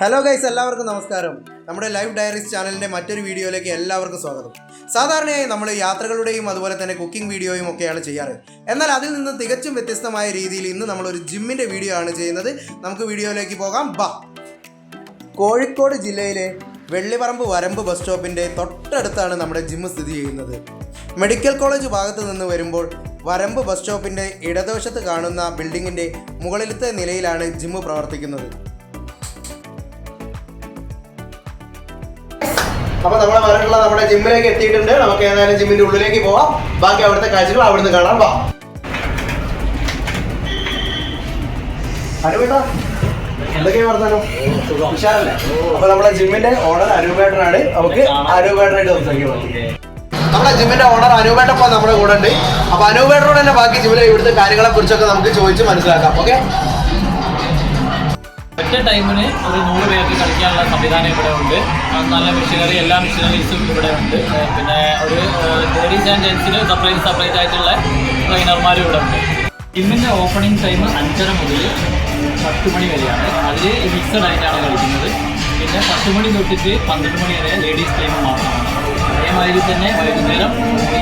Hello guys, എല്ലാവർക്കും നമസ്കാരം. നമ്മുടെ ലൈവ് ഡയറീസ് ചാനലിൻ്റെ മറ്റൊരു വീഡിയോയിലേക്ക് എല്ലാവർക്കും സ്വാഗതം. സാധാരണയായി നമ്മൾ യാത്രകളുടെയും അതുപോലെ തന്നെ കുക്കിംഗ് വീഡിയോയും ഒക്കെയാണ് ചെയ്യാറ്. എന്നാൽ അതിൽ നിന്ന് തികച്ചും വ്യത്യസ്തമായ രീതിയിൽ ഇന്ന് നമ്മളൊരു ജിമ്മിൻ്റെ വീഡിയോ ആണ് ചെയ്യുന്നത്. നമുക്ക് വീഡിയോയിലേക്ക് പോകാം. കോഴിക്കോട് ജില്ലയിലെ വെള്ളിപ്പറമ്പ് വരമ്പ് ബസ് സ്റ്റോപ്പിൻ്റെ തൊട്ടടുത്താണ് നമ്മുടെ ജിമ്മ് സ്ഥിതി ചെയ്യുന്നത്. മെഡിക്കൽ കോളേജ് ഭാഗത്ത് നിന്ന് വരുമ്പോൾ വരമ്പ് ബസ് സ്റ്റോപ്പിൻ്റെ ഇടതുവശത്ത് കാണുന്ന ബിൽഡിങ്ങിൻ്റെ മുകളിലത്തെ നിലയിലാണ് ജിമ്മ് പ്രവർത്തിക്കുന്നത്. അപ്പോൾ നമ്മൾ വരട്ടുള്ള നമ്മുടെ ജിമ്മിലേക്ക് എത്തിയിട്ടുണ്ട്. നമുക്ക് ഏതായാലും ജിമ്മിൻ്റെ ഉള്ളിലേക്ക് പോവാം. ബാക്കി അവിടുത്തെ കാഴ്ചകൾ അവിടുന്ന് കാണാം. എന്തൊക്കെയാ പറഞ്ഞാലോ ഉഷാറല്ലേ? അപ്പൊ നമ്മുടെ ജിമ്മിന്റെ ഓണർ അനൂപേട്ടനാണ്. നമുക്ക് അനൂപേട്ടനായിട്ട് സംസാരിക്കാം. നമ്മുടെ ജിമ്മിന്റെ ഓണർ അനൂപേട്ടൻ നമ്മുടെ കൂടെ ഉണ്ട്. അപ്പൊ അനൂപേട്ടനോട് തന്നെ ബാക്കി ജിമ്മിലെ ഇവിടുത്തെ കാര്യങ്ങളെ കുറിച്ചൊക്കെ നമുക്ക് ചോദിച്ച് മനസ്സിലാക്കാം. ഓക്കെ, ഒറ്റ ടൈമിന് ഒരു 100 പേർക്ക് കളിക്കാനുള്ള സംവിധാനം ഇവിടെ ഉണ്ട്. നല്ല മെഷീനറി, എല്ലാ മെഷീനറീസും ഇവിടെ ഉണ്ട്. പിന്നെ ഒരു ലേഡീസ് ആൻഡ് ജെൻസിന് സെപ്പറേറ്റ് ആയിട്ടുള്ള ട്രെയിനർമാരും ഇവിടെ ഉണ്ട്. ജിമ്മിൻ്റെ ഓപ്പണിംഗ് ടൈം 5:30 മുതൽ 10 മണി വരെയാണ്. അതിൽ മിക്സഡ് ആയിട്ടാണ് കളിക്കുന്നത്. പിന്നെ 10 മണി തൊട്ടിട്ട് 12 മണി വരെ ലേഡീസ് ടൈം മാത്രമാണ്. അതേമാതിരി തന്നെ വൈകുന്നേരം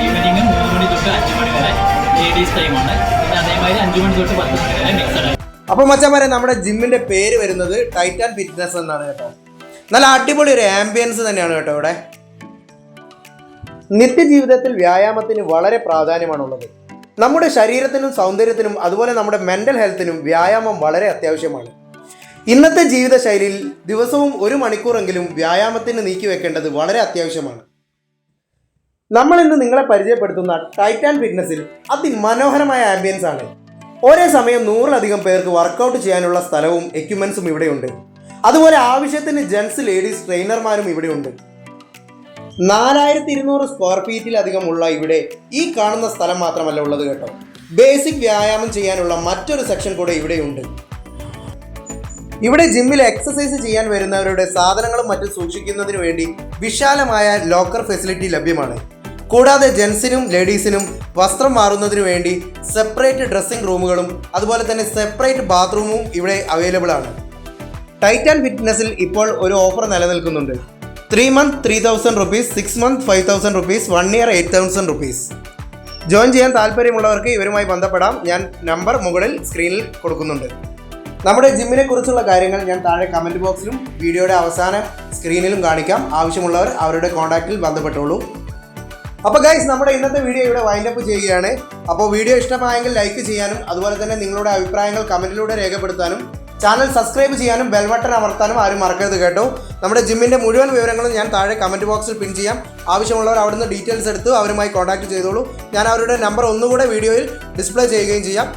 ഈവനിങ് 3 മണി തൊട്ട് 5 മണി വരെ ലേഡീസ് ടൈമാണ്. പിന്നെ അതേമാതിരി 5 മണി തൊട്ട് 10 മണി വരെ മിക്സഡ് ആയി. അപ്പൊ മച്ചാന്മാരെ, നമ്മുടെ ജിമ്മിന്റെ പേര് വരുന്നത് ടൈറ്റാൻ ഫിറ്റ്നസ് എന്നാണ് കേട്ടോ. നല്ല അടിപൊളി ഒരു ആംബിയൻസ് തന്നെയാണ് കേട്ടോ ഇവിടെ. നിത്യജീവിതത്തിൽ വ്യായാമത്തിന് വളരെ പ്രാധാന്യമാണുള്ളത്. നമ്മുടെ ശരീരത്തിനും സൗന്ദര്യത്തിനും അതുപോലെ നമ്മുടെ മെന്റൽ ഹെൽത്തിനും വ്യായാമം വളരെ അത്യാവശ്യമാണ്. ഇന്നത്തെ ജീവിതശൈലിയിൽ ദിവസവും 1 മണിക്കൂറെങ്കിലും വ്യായാമത്തിന് നീക്കി വെക്കേണ്ടത് വളരെ അത്യാവശ്യമാണ്. നമ്മൾ ഇന്ന് നിങ്ങളെ പരിചയപ്പെടുത്തുന്ന ടൈറ്റാൻ ഫിറ്റ്നസിൽ അതിമനോഹരമായ ആംബിയൻസ് ആണ്. ഒരേ സമയം 100-ലധികം പേർക്ക് വർക്കൗട്ട് ചെയ്യാനുള്ള സ്ഥലവും എക്യുപ്മെന്റ്സും ഇവിടെയുണ്ട്. അതുപോലെ ആവശ്യത്തിന് ജെൻസ് ലേഡീസ് ട്രെയിനർമാരും ഇവിടെയുണ്ട്. 4200 സ്ക്വയർ ഫീറ്റിലധികമുള്ള ഇവിടെ ഈ കാണുന്ന സ്ഥലം മാത്രമല്ല ഉള്ളത് കേട്ടോ. ബേസിക് വ്യായാമം ചെയ്യാനുള്ള മറ്റൊരു സെക്ഷൻ കൂടെ ഇവിടെയുണ്ട്. ഇവിടെ ജിമ്മിൽ എക്സസൈസ് ചെയ്യാൻ വരുന്നവരുടെ സാധനങ്ങളും മറ്റും സൂക്ഷിക്കുന്നതിന് വേണ്ടി വിശാലമായ ലോക്കർ ഫെസിലിറ്റി ലഭ്യമാണ്. കൂടാതെ ജെൻസിനും ലേഡീസിനും വസ്ത്രം മാറുന്നതിന് വേണ്ടി സെപ്പറേറ്റ് ഡ്രസ്സിംഗ് റൂമുകളും അതുപോലെ തന്നെ സെപ്പറേറ്റ് ബാത്റൂമും ഇവിടെ അവൈലബിൾ ആണ്. ടൈറ്റാൻ ഫിറ്റ്നസിൽ ഇപ്പോൾ ഒരു ഓഫർ നിലനിൽക്കുന്നുണ്ട്. 3 months 3,000 rupees, 6 months 5,000 rupees, 1 year 8,000 rupees. Join ചെയ്യാൻ താല്പര്യമുള്ളവർക്ക് ഇവരുമായി ബന്ധപ്പെടാം. ഞാൻ നമ്പർ മുകളിൽ സ്ക്രീനിൽ കൊടുക്കുന്നുണ്ട്. നമ്മുടെ ജിമ്മിനെ കുറിച്ചുള്ള കാര്യങ്ങൾ ഞാൻ താഴെ കമൻറ്റ് ബോക്സിലും വീഡിയോയുടെ അവസാന സ്ക്രീനിലും കാണിക്കാം. ആവശ്യമുള്ളവർ അവരുടെ കോൺടാക്റ്റിൽ ബന്ധപ്പെട്ടോളൂ. അപ്പോൾ ഗൈസ്, നമ്മുടെ ഇന്നത്തെ വീഡിയോ ഇവിടെ വൈൻഡപ്പ് ചെയ്യുകയാണ്. അപ്പോൾ വീഡിയോ ഇഷ്ടമായെങ്കിൽ ലൈക്ക് ചെയ്യാനും അതുപോലെ തന്നെ നിങ്ങളുടെ അഭിപ്രായങ്ങൾ കമൻറ്റിലൂടെ രേഖപ്പെടുത്താനും ചാനൽ സബ്സ്ക്രൈബ് ചെയ്യാനും ബെൽ ബട്ടൺ അമർത്താനും ആരും മറക്കരുത് കേട്ടോ. നമ്മുടെ ജിമ്മിൻ്റെ മുഴുവൻ വിവരങ്ങളും ഞാൻ താഴെ കമൻറ്റ് ബോക്സിൽ പിൻ ചെയ്യാം. ആവശ്യമുള്ളവർ അവിടുന്ന് ഡീറ്റെയിൽസ് എടുത്ത് അവരുമായി കോൺടാക്ട് ചെയ്തോളൂ. ഞാൻ അവരുടെ നമ്പർ ഒന്നുകൂടെ വീഡിയോയിൽ ഡിസ്പ്ലേ ചെയ്യുകയും ചെയ്യാം.